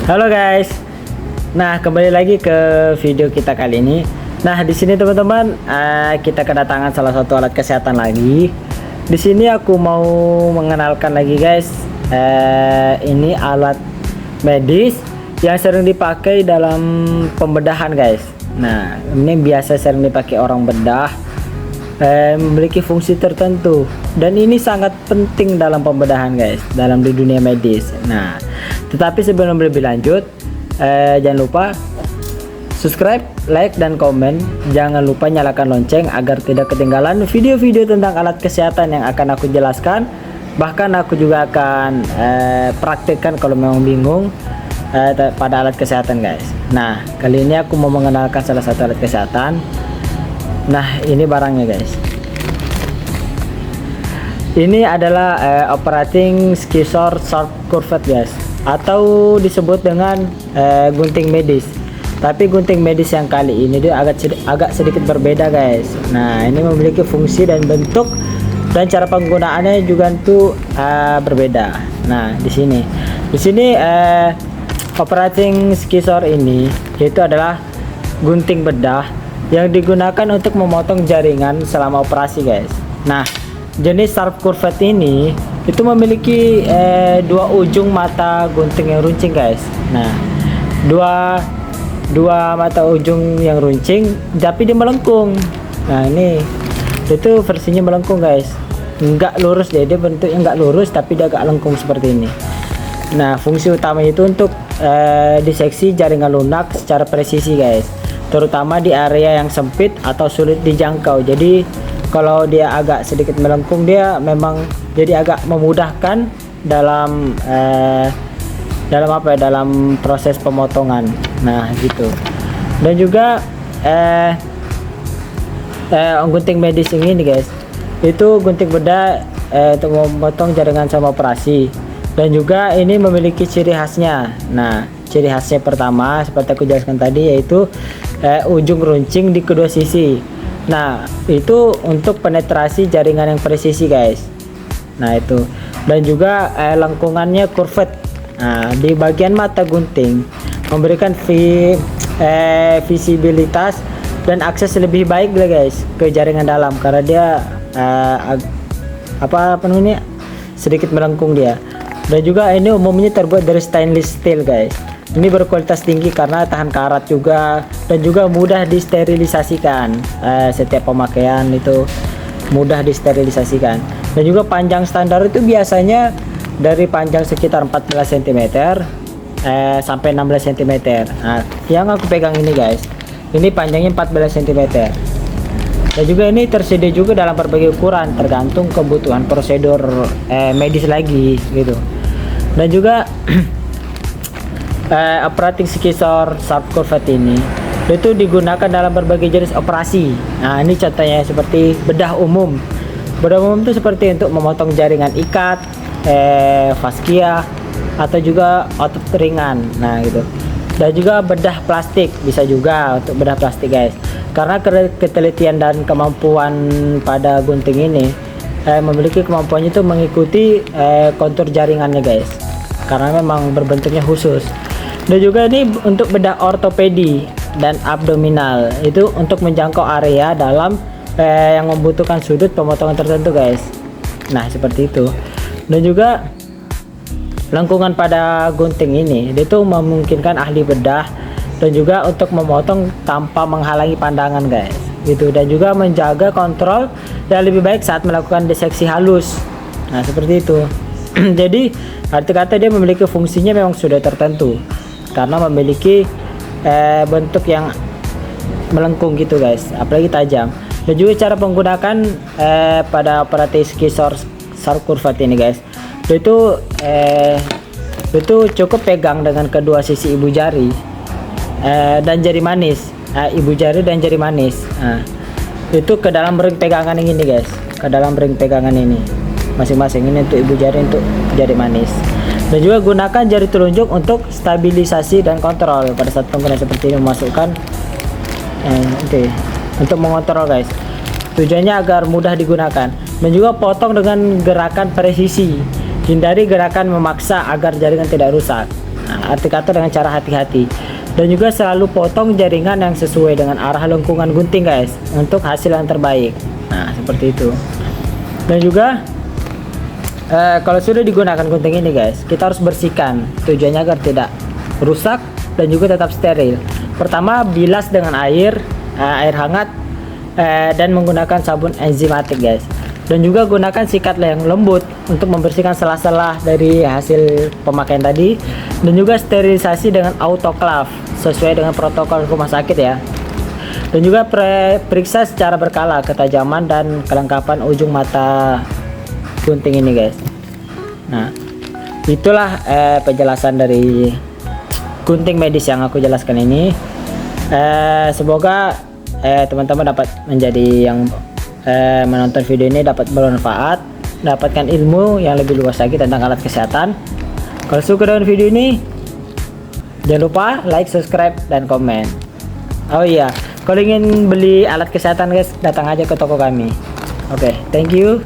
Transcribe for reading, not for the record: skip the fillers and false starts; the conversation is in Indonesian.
Halo guys. Nah, kembali lagi ke video kita kali ini. Nah, di sini teman-teman, kita kedatangan salah satu alat kesehatan lagi. Di sini aku mau mengenalkan lagi guys. Ini alat medis yang sering dipakai dalam pembedahan guys. Nah, ini biasa sering dipakai orang bedah. Memiliki fungsi tertentu dan ini sangat penting dalam pembedahan guys, dalam di dunia medis. Nah, tetapi sebelum lebih lanjut, jangan lupa subscribe, like, dan komen. Jangan lupa nyalakan lonceng agar tidak ketinggalan video-video tentang alat kesehatan yang akan aku jelaskan. Bahkan aku juga akan praktekkan kalau memang bingung pada alat kesehatan guys. Nah, kali ini aku mau mengenalkan salah satu alat kesehatan. Nah, ini barangnya guys. Ini adalah operating scissor sharp curved guys, atau disebut dengan gunting medis. Tapi gunting medis yang kali ini dia agak sedikit berbeda guys. Nah, ini memiliki fungsi dan bentuk dan cara penggunaannya juga itu berbeda. Nah, di sini operating scissor ini itu adalah gunting bedah yang digunakan untuk memotong jaringan selama operasi guys. Nah, jenis sharp curved ini itu memiliki dua ujung mata gunting yang runcing guys. Nah, dua mata ujung yang runcing tapi dia melengkung. Nah, ini itu versinya melengkung guys, nggak lurus dia bentuknya nggak lurus tapi dia agak lengkung seperti ini. Nah, fungsi utamanya itu untuk diseksi jaringan lunak secara presisi guys, terutama di area yang sempit atau sulit dijangkau. Jadi kalau dia agak sedikit melengkung, dia memang jadi agak memudahkan dalam dalam proses pemotongan. Nah, gitu. Dan juga gunting medis ini nih guys, itu gunting bedah untuk memotong jaringan sama operasi. Dan juga ini memiliki ciri khasnya. Nah, ciri khasnya pertama seperti aku jelaskan tadi, yaitu ujung runcing di kedua sisi. Nah, itu untuk penetrasi jaringan yang presisi guys. Nah, itu. Dan juga lengkungannya curved. Nah, di bagian mata gunting memberikan visibilitas dan akses lebih baik lah guys ke jaringan dalam, karena dia sedikit melengkung dia. Dan juga ini umumnya terbuat dari stainless steel guys. Ini berkualitas tinggi karena tahan karat juga, dan juga mudah disterilisasikan. Setiap pemakaian itu mudah disterilisasikan. Dan juga panjang standar itu biasanya dari panjang sekitar 14 cm sampai 16 cm. Nah, yang aku pegang ini guys, ini panjangnya 14 cm. Dan juga ini tersedia juga dalam berbagai ukuran tergantung kebutuhan prosedur medis lagi gitu. Dan juga operating scissor sharp curved ini itu digunakan dalam berbagai jenis operasi. Nah, ini contohnya seperti bedah umum. Bedah umum itu seperti untuk memotong jaringan ikat, faskia, atau juga otot ringan. Nah, gitu. Dan juga bedah plastik, bisa juga untuk bedah plastik guys. Karena ketelitian dan kemampuan pada gunting ini memiliki kemampuannya itu mengikuti kontur jaringannya guys, karena memang berbentuknya khusus. Dan juga ini untuk bedah ortopedi dan abdominal, itu untuk menjangkau area dalam yang membutuhkan sudut pemotongan tertentu guys. Nah, seperti itu. Dan juga lengkungan pada gunting ini itu memungkinkan ahli bedah dan juga untuk memotong tanpa menghalangi pandangan guys gitu, dan juga menjaga kontrol yang lebih baik saat melakukan diseksi halus. Nah, seperti itu. Jadi arti kata dia memiliki fungsinya memang sudah tertentu karena memiliki bentuk yang melengkung gitu guys, apalagi tajam. Dan juga cara penggunakan pada operating scissor sharp curved ini guys, itu cukup pegang dengan kedua sisi ibu jari dan jari manis. Ibu jari dan jari manis, itu ke dalam ring pegangan ini guys, ke dalam ring pegangan ini masing-masing. Ini untuk ibu jari, untuk jari manis. Dan juga gunakan jari telunjuk untuk stabilisasi dan kontrol pada saat penggunaan seperti ini, memasukkan untuk mengontrol guys. Tujuannya agar mudah digunakan. Dan juga potong dengan gerakan presisi, hindari gerakan memaksa agar jaringan tidak rusak. Nah, artikator dengan cara hati-hati. Dan juga selalu potong jaringan yang sesuai dengan arah lengkungan gunting guys, untuk hasil yang terbaik. Nah, seperti itu. Dan juga kalau sudah digunakan gunting ini guys, kita harus bersihkan, tujuannya agar tidak rusak dan juga tetap steril. Pertama, bilas dengan air hangat dan menggunakan sabun enzimatik guys. Dan juga gunakan sikat yang lembut untuk membersihkan sela-sela dari hasil pemakaian tadi. Dan juga sterilisasi dengan autoclave sesuai dengan protokol rumah sakit ya. Dan juga periksa secara berkala ketajaman dan kelengkapan ujung mata gunting ini guys. Nah, itulah penjelasan dari gunting medis yang aku jelaskan ini. Semoga teman-teman dapat menjadi yang menonton video ini dapat bermanfaat, dapatkan ilmu yang lebih luas lagi tentang alat kesehatan. Kalau suka dengan video ini, jangan lupa like, subscribe, dan komen. Oh iya, kalau ingin beli alat kesehatan guys, datang aja ke toko kami. Oke, thank you.